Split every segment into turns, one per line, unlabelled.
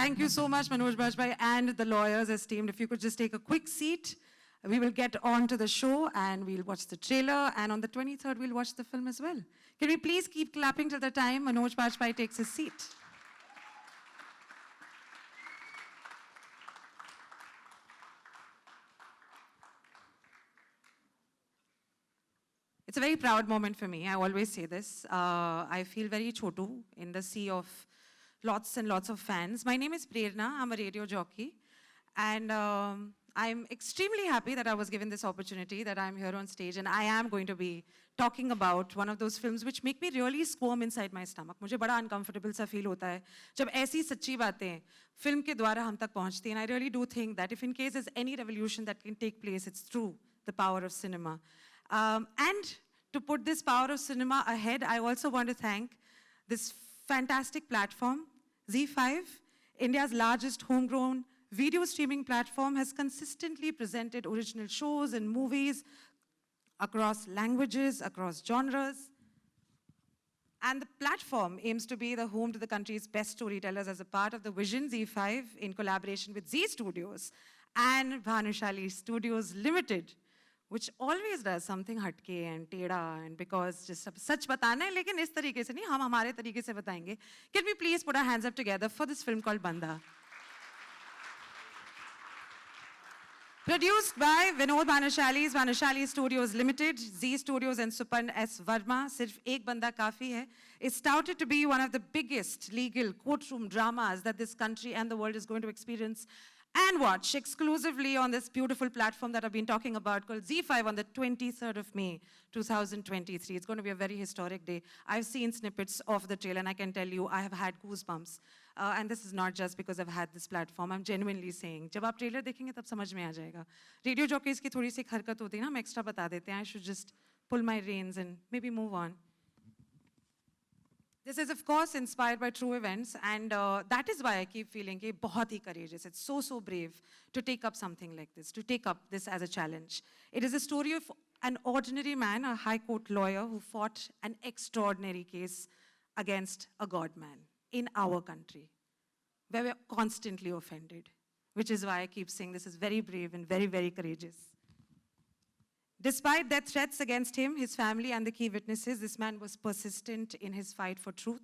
Thank you so much, Manoj Bajpai, and the lawyers esteemed. If you could just take a quick seat, we will get on to the show and we'll watch the trailer. And on the 23rd, we'll watch the film as well. Can we please keep clapping till the time Manoj Bajpai takes his seat? It's a very proud moment for me. I always say this. I feel very chotu in the sea of lots and lots of fans. My name is Prerna. I'm a radio jockey. And I'm extremely happy that I was given this opportunity, that I'm here on stage. And I am going to be talking about one of those films which make me really squirm inside my stomach. मुझे बड़ा uncomfortable सा feel होता है जब ऐसी सच्ची बातें film के द्वारा हम तक पहुँचती हैं. And I really do think that if in case there's any revolution that can take place, it's through the power of cinema. And to put this power of cinema ahead, I also want to thank this fantastic platform, ZEE5, India's largest homegrown video streaming platform, has consistently presented original shows and movies across languages, across genres. And the platform aims to be the home to the country's best storytellers as a part of the Vision ZEE5 in collaboration with Zee Studios and Bhanushali Studios Limited, which always does something hatke and teda, and because just सच बताना है, लेकिन इस तरीके से नहीं, हम हमारे तरीके से बताएंगे. Can we please put our hands up together for this film called Banda? Produced by Vinod Bhanushali's Bhanushali Studios Limited, Zee Studios and Supan S. Verma, Sirf Ek Banda Kafi Hai, is touted to be one of the biggest legal courtroom dramas that this country and the world is going to experience and watch exclusively on this beautiful platform that I've been talking about called ZEE5 on the 23rd of May, 2023. It's going to be a very historic day. I've seen snippets of the trailer and I can tell you I have had goosebumps. And this is not just because I've had this platform. I'm genuinely saying, जब आप trailer देखेंगे तब समझ में आ जाएगा. Radio jockeys की थोड़ी सी एक हरकत होती है ना, हम extra बता देते हैं. I should just pull my reins and maybe move on. This is, of course, inspired by true events, and that is why I keep feeling कि बहुत ही courageous. It's so brave to take up something like this, to take up this as a challenge. It is a story of an ordinary man, a high court lawyer who fought an extraordinary case against a god man in our country, where we're constantly offended, which is why I keep saying this is very brave and very courageous. Despite death threats against him, his family, and the key witnesses, this man was persistent in his fight for truth.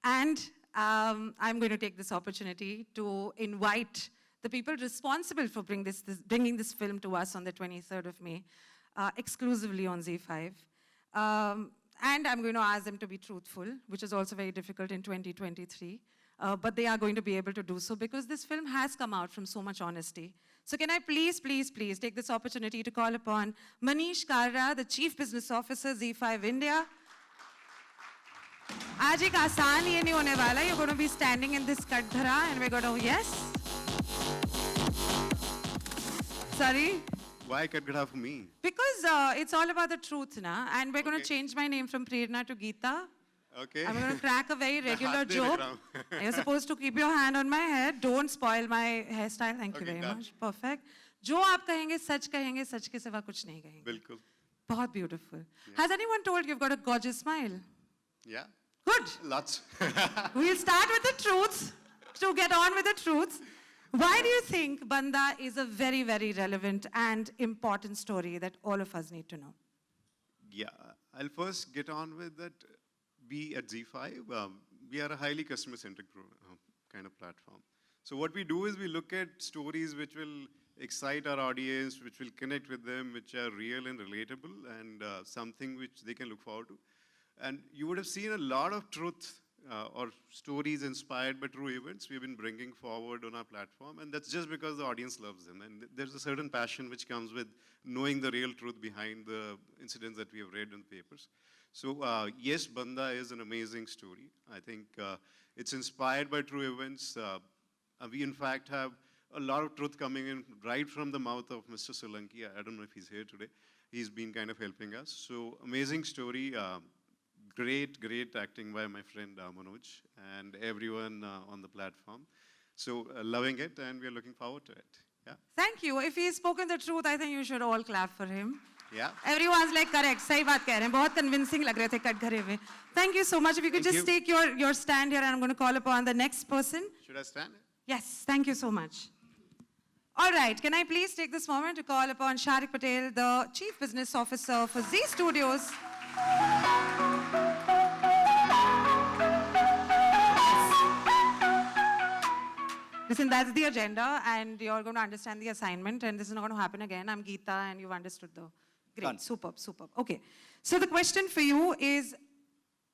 And I'm going to take this opportunity to invite the people responsible for bringing this film to us on the 23rd of May, exclusively on ZEE5. And I'm going to ask them to be truthful, which is also very difficult in 2023. But they are going to be able to do so because this film has come out from so much honesty. So can I please take this opportunity to call upon Manish Kalra, the Chief Business Officer, ZEE5 India. आज एक आसान ये नहीं होने वाला. You're going to be standing in this Katdhara and we're going to, yes? Sorry?
Why Katdhara for me?
Because it's all about the truth, na? And we're going to change my name from Prerna to Geeta.
Okay.
I'm going to crack a very regular joke. You're supposed to keep your hand on my head. Don't spoil my hairstyle. Thank you very much. Perfect. जो आप कहेंगे सच के सिवा कुछ नहीं कहेंगे.
बिल्कुल.
बहुत beautiful. Has anyone told you you've got a gorgeous smile?
Yeah.
Good.
Lots.
We'll start with the truths. To get on with the truths. Why do you think Banda is a very relevant and important story that all of us need to know?
Yeah. I'll first get on with that. We at ZEE5, we are a highly customer-centric kind of platform. So what we do is we look at stories which will excite our audience, which will connect with them, which are real and relatable, and something which they can look forward to. And you would have seen a lot of truth or stories inspired by true events we've been bringing forward on our platform, and that's just because the audience loves them. And there's a certain passion which comes with knowing the real truth behind the incidents that we have read in the papers. So yes, Banda is an amazing story. I think it's inspired by true events. We in fact have a lot of truth coming in right from the mouth of Mr. Solanki. I don't know if he's here today. He's been kind of helping us. So amazing story. Great acting by my friend Manoj and everyone on the platform. So loving it, and we're looking forward to it. Yeah.
Thank you. If he's spoken the truth, I think you should all clap for him.
Yeah.
Everyone's like, correct, सही बात कह रहे हैं, बहुत convincing लग रहे थे कटघरे में. Thank you so much. If you could
Thank
just
you.
take your stand here, and I'm going to call upon the next person.
Should I stand?
Yes, thank you so much. All right, can I please take this moment to call upon Sharik Patel, the Chief Business Officer for Zee Studios. Listen, that's the agenda, and you're going to understand the assignment, and this is not going to happen again. I'm Geeta, and you've understood the... Great,
Done.
superb, superb. Okay, so the question for you is,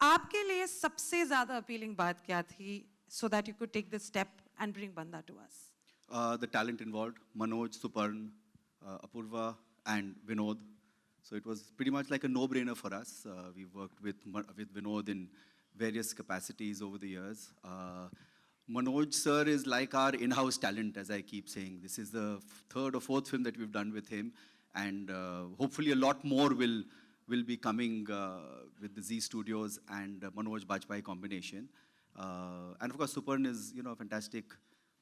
आपके लिए सबसे ज़्यादा appealing बात क्या थी, so that you could take this step and bring Banda to us?
The talent involved, Manoj, Suparn, Apurva, and Vinod. So it was pretty much like a no-brainer for us. We've worked with Vinod in various capacities over the years. Manoj sir is like our in-house talent, as I keep saying. This is the third or fourth film that we've done with him, and hopefully a lot more will be coming with the Zee Studios and Manoj Bajpayee combination. And of course, Suparn is a fantastic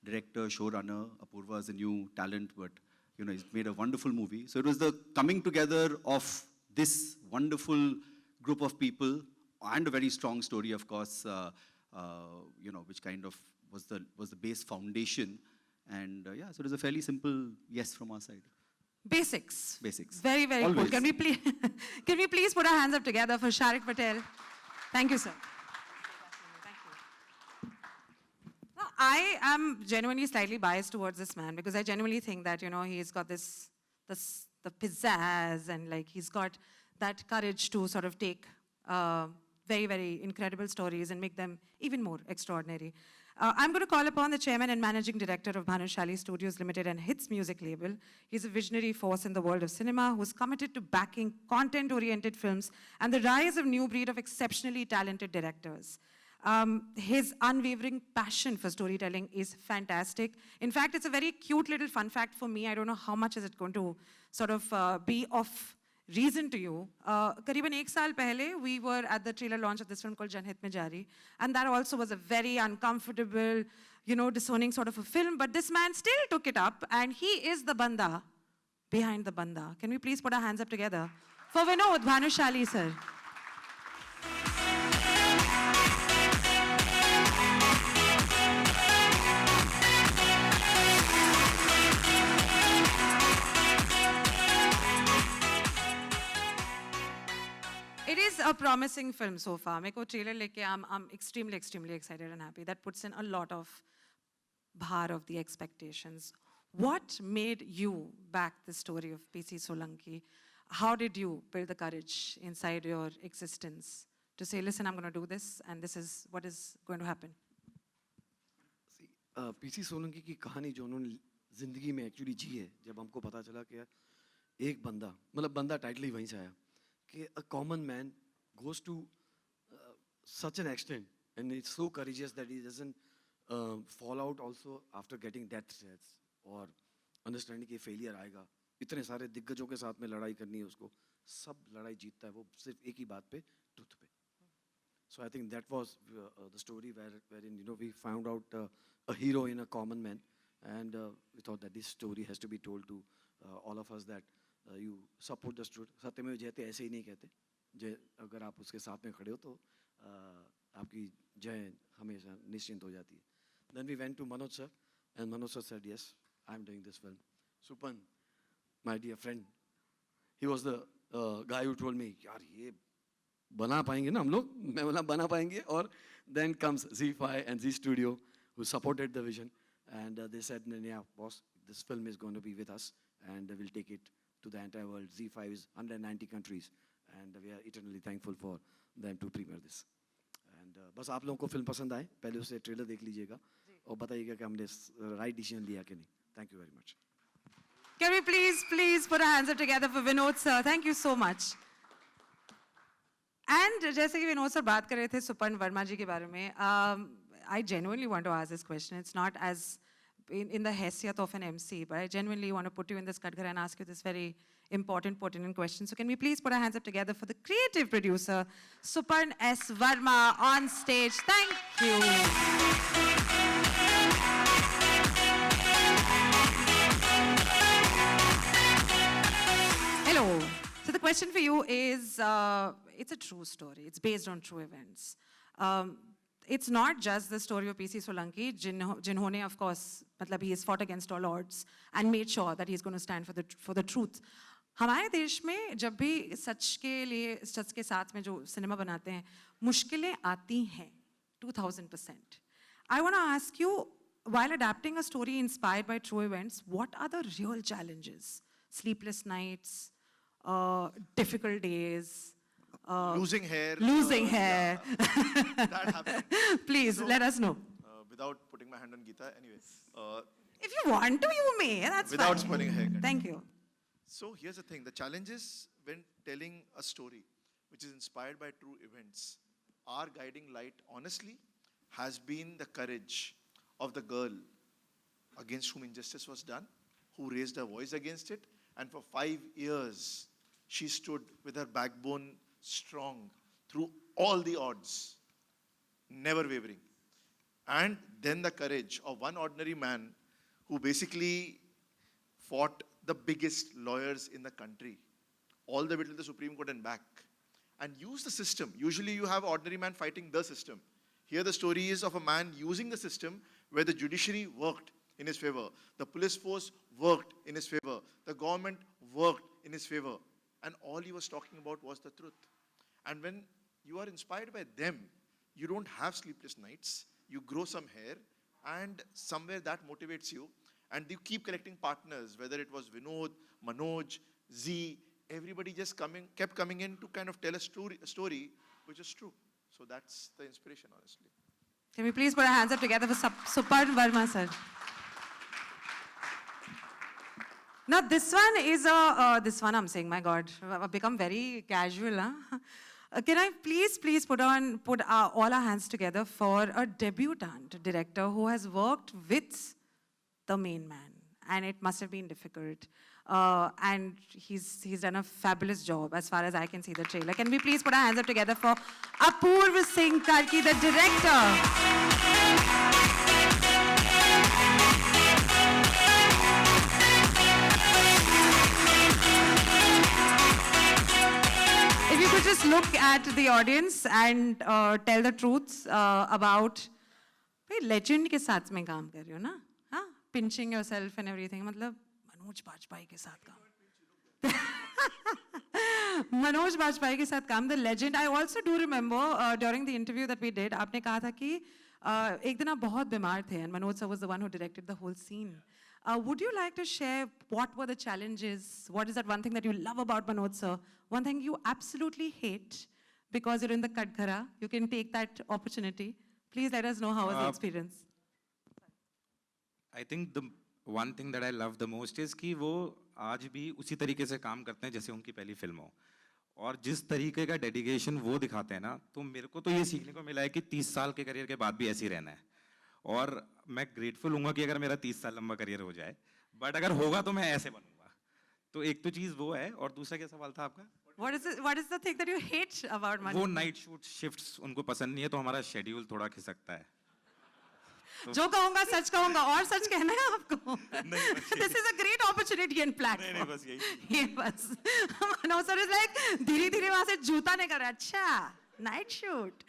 director, showrunner. Apurva is a new talent, but he's made a wonderful movie. So it was the coming together of this wonderful group of people and a very strong story, of course, which kind of was the base foundation. And so it was a fairly simple yes from our side.
Basics.
Basics.
Very, very
Always.
cool. Can we please put our hands up together for Sharik Patel? Thank you, sir. Thank you. No, I am genuinely slightly biased towards this man because I genuinely think that, he's got the pizzazz and like he's got that courage to sort of take very, very incredible stories and make them even more extraordinary. I'm going to call upon the chairman and managing director of Bhanushali Studios Limited and Hits Music Label. He's a visionary force in the world of cinema who's committed to backing content-oriented films and the rise of new breed of exceptionally talented directors. His unwavering passion for storytelling is fantastic. In fact, it's a very cute little fun fact for me. I don't know how much is it going to sort of be of reason to you. Kariban ek saal pehle, we were at the trailer launch of this film called Janhit Mein Jari, and that also was a very uncomfortable, disowning sort of a film, but this man still took it up, and he is the Banda behind the Banda. Can we please put our hands up together for Vinod Bhanushali, sir? It is a promising film so far. मेरे को trailer लेके I'm extremely, extremely excited and happy. That puts in a lot of bhar of the expectations. What made you back the story of P.C. Solanki? How did you build the courage inside your existence to say, listen, I'm going to do this, and this is what is going to happen?
PC Solanki की कहानी जो उन्होंने जिंदगी में actually जी है, जब हमको पता चला कि यार एक बंदा, मतलब बंदा टाइटल ही वहीं से आया कि a common man goes to such an extent and is so courageous that he doesn't fall out also after getting death threats or understanding कि failure आएगा. इतने सारे दिग्गजों के साथ में लड़ाई करनी है उसको, सब लड़ाई जीतता है वो सिर्फ एक ही बात पे, truth पे. So I think that was the story wherein we found out a hero in a common man, and we thought that this story has to be told to all of us that you support the truth. सत्यमेव जयते ऐसे ही नहीं कहते. अगर आप उसके साथ में खड़े हो तो आपकी जय हमेशा निश्चिंत हो जाती है. Then we went to Manoj sir, and Manoj sir said, yes, I'm doing this film. Supan, my dear friend, he was the guy who told me, यार ये बना पाएंगे ना हम लोग, मैं बोला बना पाएंगे. और then comes ZEE5 and Zee Studio who supported the vision, and they said, yeah boss, this film is going to be with us and we'll take it to the entire world. ZEE5 is 190 countries and we are eternally thankful for them to premiere this. And बस आप लोगों को film पसंद आए, पहले उसे trailer देख लीजिएगा और बताइएगा कि हमने राइट डिसीजन लिया कि नहीं. Thank you very much.
Can we please put our hands up together for Vinod sir? Thank you so much. And जैसे कि विनोद सर बात कर रहे थे सुपर्ण वर्मा जी के बारे में, I genuinely want to ask this question. It's not as in the हैसियत of an MC, but I genuinely want to put you in this katghar and ask you this very important, pertinent question. So can we please put our hands up together for the creative producer, Suparn S. Verma, on stage. Thank you. question for you is, it's a true story. It's based on true events. It's not just the story of PC Solanki, जिन्होंने, of course, मतलब he has fought against all odds and made sure that he's going to stand for the truth. हमारे देश में जब भी सच के लिए, सच के साथ में जो सिनेमा बनाते हैं, मुश्किलें आती हैं, 2000%. I want to ask you, while adapting a story inspired by true events, what are the real challenges? Sleepless nights, difficult days,
Losing hair.
losing hair.
That happened.
Please, let us know.
Without putting my hand on Geeta, anyway.
If you want to, you may. That's
Without
fine.
spoiling a haircut.
Thank you.
So here's the thing. The challenge is when telling a story which is inspired by true events, our guiding light, honestly, has been the courage of the girl against whom injustice was done, who raised her voice against it, and for 5 years, she stood with her backbone strong through all the odds, never wavering. And then the courage of one ordinary man who basically fought the biggest lawyers in the country, all the way to the Supreme Court and back, and used the system. Usually you have an ordinary man fighting the system. Here the story is of a man using the system where the judiciary worked in his favor, the police force worked in his favor, the government worked in his favor, and all he was talking about was the truth. And when you are inspired by them, you don't have sleepless nights, you grow some hair, and somewhere that motivates you, and you keep collecting partners, whether it was Vinod, Manoj, Z, everybody just kept coming in to kind of tell a story which is true. So that's the inspiration, honestly.
Can we please put our hands up together for Suparn Verma, sir? Now, this one is this one I'm saying, my God, I've become very casual. Huh? Can I please put all our hands together for a debutant director who has worked with the main man, and it must have been difficult. And he's done a fabulous job as far as I can see the trailer. Can we please put our hands up together for Apurva Singh Karki, the director? If you could just look at the audience and tell the truth about legend के साथ में काम कर रही हो ना, हाँ, pinching yourself and everything, मतलब मनोज बाजपेयी के साथ काम. मनोज बाजपेयी के साथ काम, the legend. I also do remember during the interview that we did, आपने कहा था कि एक दिन आप बहुत बीमार थे, and Manoj sir was the one who directed the whole scene. Would you like to share what were the challenges? What is that one thing that you love about Manoj sir? One thing you absolutely hate because you're in the Kadkara. You can take that opportunity. Please let us know how was the experience.
I think the one thing that I love the most is कि वो आज भी उसी तरीके से काम करते हैं जैसे उनकी पहली फिल्म हो, और जिस तरीके का डेडिकेशन वो दिखाते हैं ना, तो मेरे को तो ये सीखने को मिला है कि 30 साल के करियर के बाद भी ऐसे ही रहना है. और मैं ग्रेटफुल हूँगा कि अगर मेरा 30 साल लंबा करियर हो जाए, बट अगर होगा तो मैं ऐसे बनूंगा. तो एक तो चीज़ वो है, और दूसरा क्या सवाल था आपका?
What is the thing that you hate about Manoj?
वो नाइट शूट शिफ्ट्स उनको पसंद नहीं है, तो हमारा शेड्यूल थोड़ा खिसकता है.
जो कहूंगा सच कहूंगा, और सच कहना है आपको. This is a great opportunity and platform.
नहीं, बस यही.
ये बस. Manoj sir is like धीरे-धीरे वहाँ से जूता नहीं कर रहा. अच्छा, night shoot.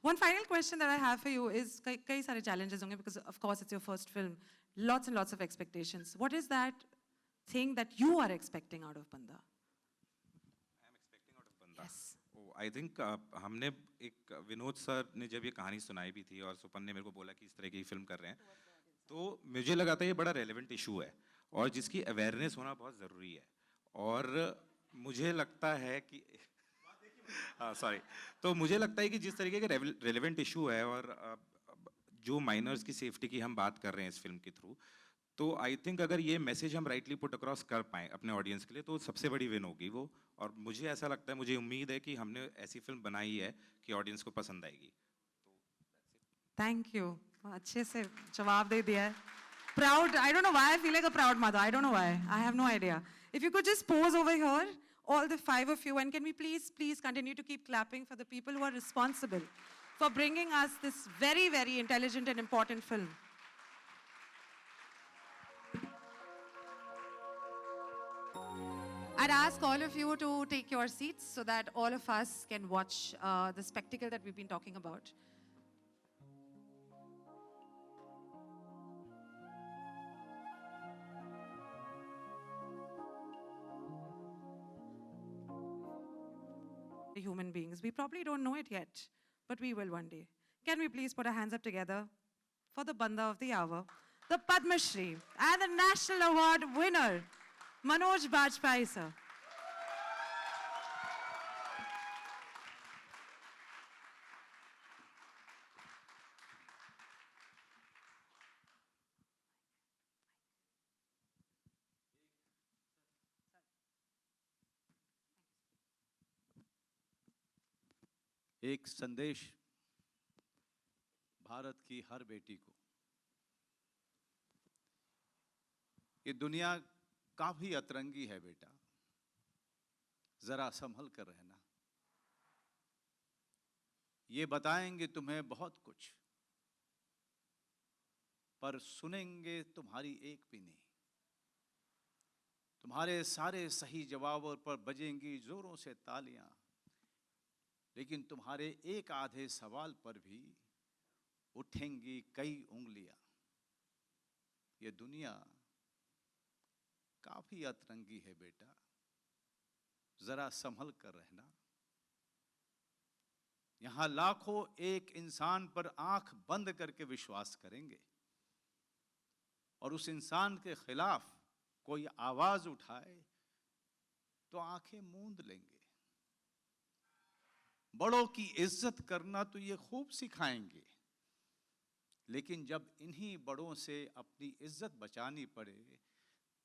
One final question that I have for you is कई सारे challenges होंगे because of course it's your first film. Lots and lots of expectations. What is that thing that you are expecting out of Banda?
I am expecting out of Banda.
Yes.
Oh, I think हमने एक Vinod sir ने जब ये कहानी सुनाई भी थी और सुपन ने मेरे को बोला कि इस तरह की फिल्म कर रहे हैं, तो मुझे लगा था ये बड़ा रेलेवेंट इशू है और जिसकी अवेयरनेस होना बहुत ज़रूरी है. और मुझे लगता है कि सॉरी, तो मुझे लगता है कि जिस तरीके का रेलेवेंट इशू है और जो माइनर्स की सेफ्टी की हम बात कर रहे हैं इस फिल्म के थ्रू, तो आई थिंक अगर ये मैसेज हम राइटली पुट अक्रॉस कर पाएँ अपने ऑडियंस के लिए, तो सबसे बड़ी विन होगी वो. और मुझे ऐसा लगता है, मुझे उम्मीद है कि हमने ऐसी फिल्म बनाई है कि ऑडियंस को पसंद आएगी.
Thank you. अच्छे से जवाब दे दिया है. Proud. I don't know why I feel like a proud mother. I don't know why. I have no idea. If you could just pose over here, all the 5 of you, and can we please continue to keep clapping for the people who are responsible for bringing us this very, very intelligent and important film. I'd ask all of you to take your seats so that all of us can watch the spectacle that we've been talking about. Human beings. We probably don't know it yet, but we will one day. Can we please put our hands up together for the Banda of the Hour, the Padma Shri, and the National Award winner, Manoj Bajpayee, sir.
एक संदेश भारत की हर बेटी को, ये दुनिया काफी अतरंगी है बेटा, जरा संभल कर रहना। ये बताएंगे तुम्हें बहुत कुछ, पर सुनेंगे तुम्हारी एक भी नहीं। तुम्हारे सारे सही जवाबों पर बजेंगी जोरों से तालियां, लेकिन तुम्हारे एक आधे सवाल पर भी उठेंगी कई उंगलियां। ये दुनिया काफी अतरंगी है बेटा, जरा संभल कर रहना। यहां लाखों एक इंसान पर आंख बंद करके विश्वास करेंगे, और उस इंसान के खिलाफ कोई आवाज उठाए तो आंखें मूंद लेंगे। बड़ों की इज्जत करना तो ये खूब सिखाएंगे, लेकिन जब इन्हीं बड़ों से अपनी इज्जत बचानी पड़े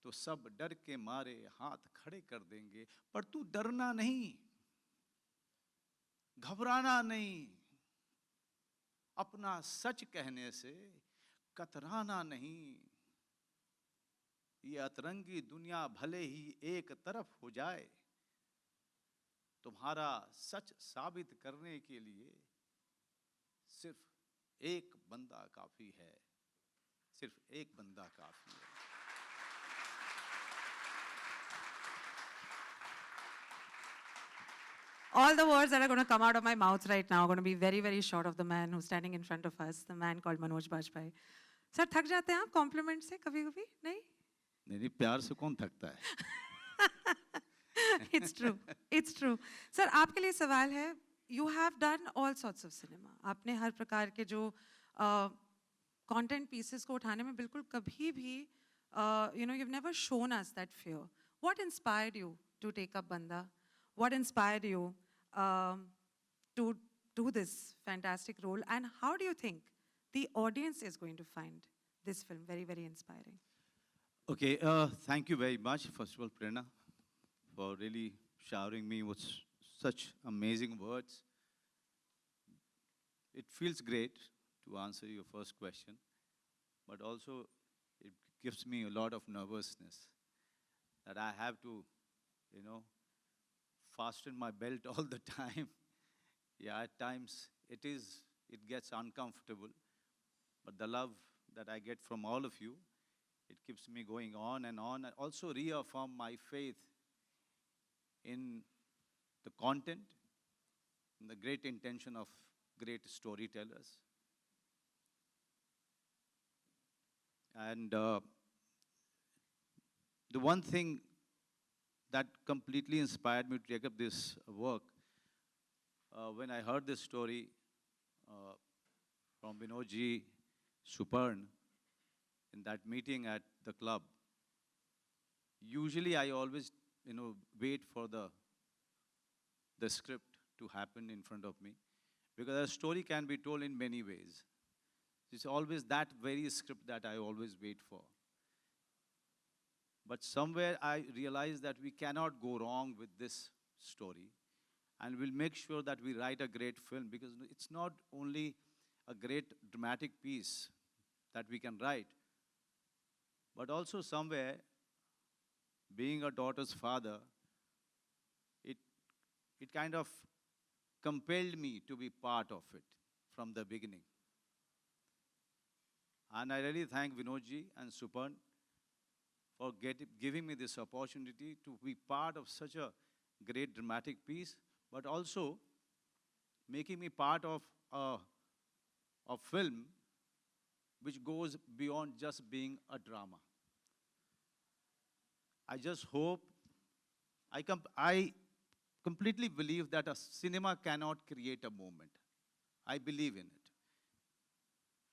तो सब डर के मारे हाथ खड़े कर देंगे। पर तू डरना नहीं, घबराना नहीं, अपना सच कहने से कतराना नहीं। ये अतरंगी दुनिया भले ही एक तरफ हो जाए, तुम्हारा सच साबित करने के लिए सिर्फ एक बंदा काफी है, सिर्फ एक बंदा काफी है।
All the words that are going to come out of my mouth right now are going to be very, very short of the man who's standing in front of us, the man called Manoj Bajpayee. Sir, थक जाते हैं आप complement से कभी-कभी? नहीं?
नहीं, प्यार से कौन थकता है?
It's true. It's true. Sir, आपके लिए सवाल है. You have done all sorts of cinema. आपने हर प्रकार के जो content pieces को उठाने में बिल्कुल कभी भी, you've never shown us that fear. What inspired you to take up Banda? What inspired you to do this fantastic role? And how do you think the audience is going to find this film very, very inspiring?
Okay, thank you very much, first of all, Prerna, for really showering me with such amazing words. It feels great to answer your first question, but also it gives me a lot of nervousness that I have to, fasten my belt all the time. Yeah, at times it gets uncomfortable, but the love that I get from all of you, it keeps me going on, and also reaffirm my faith in the content, in the great intention of great storytellers. And the one thing that completely inspired me to take up this work, when I heard this story from Vinodji Supern in that meeting at the club, usually I always wait for the script to happen in front of me, because a story can be told in many ways. It's always that very script that I always wait for. But somewhere I realized that we cannot go wrong with this story, and we'll make sure that we write a great film, because it's not only a great dramatic piece that we can write, but also somewhere, being a daughter's father, it kind of compelled me to be part of it from the beginning. And I really thank Vinodji and Supern for giving me this opportunity to be part of such a great dramatic piece, but also making me part of a film which goes beyond just being a drama. I just hope, I completely believe that a cinema cannot create a moment. I believe in it.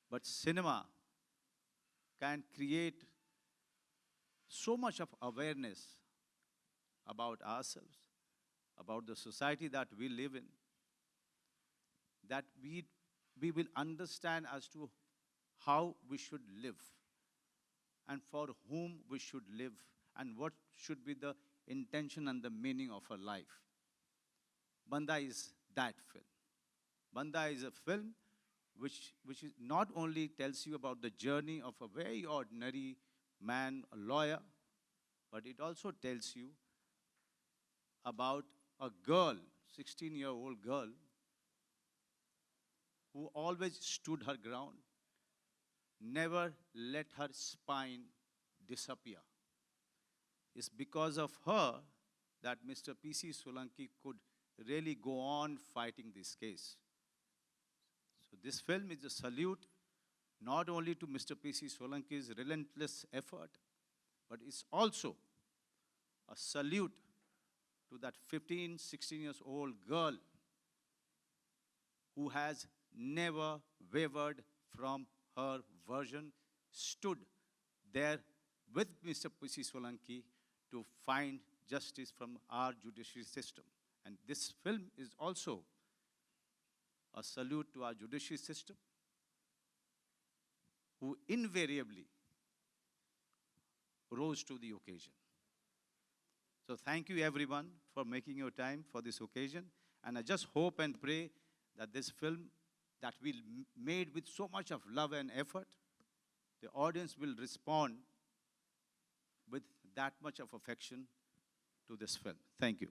But cinema can create so much of awareness about ourselves, about the society that we live in, that we will understand as to how we should live and for whom we should live and what should be the intention and the meaning of our life. Banda is that film. Banda is a film which is not only tells you about the journey of a very ordinary man, a lawyer, but it also tells you about a girl, 16-year-old girl, who always stood her ground, never let her spine disappear. It's because of her that Mr. P.C. Solanki could really go on fighting this case. So this film is a salute not only to Mr. P.C. Solanki's relentless effort, but it's also a salute to that 15, 16 years old girl who has never wavered from her version, stood there with Mr. P.C. Solanki to find justice from our judiciary system. And this film is also a salute to our judiciary system, who invariably rose to the occasion. So thank you everyone for making your time for this occasion. And I just hope and pray that this film that we made with so much of love and effort, the audience will respond with that much of affection to this film. Thank you.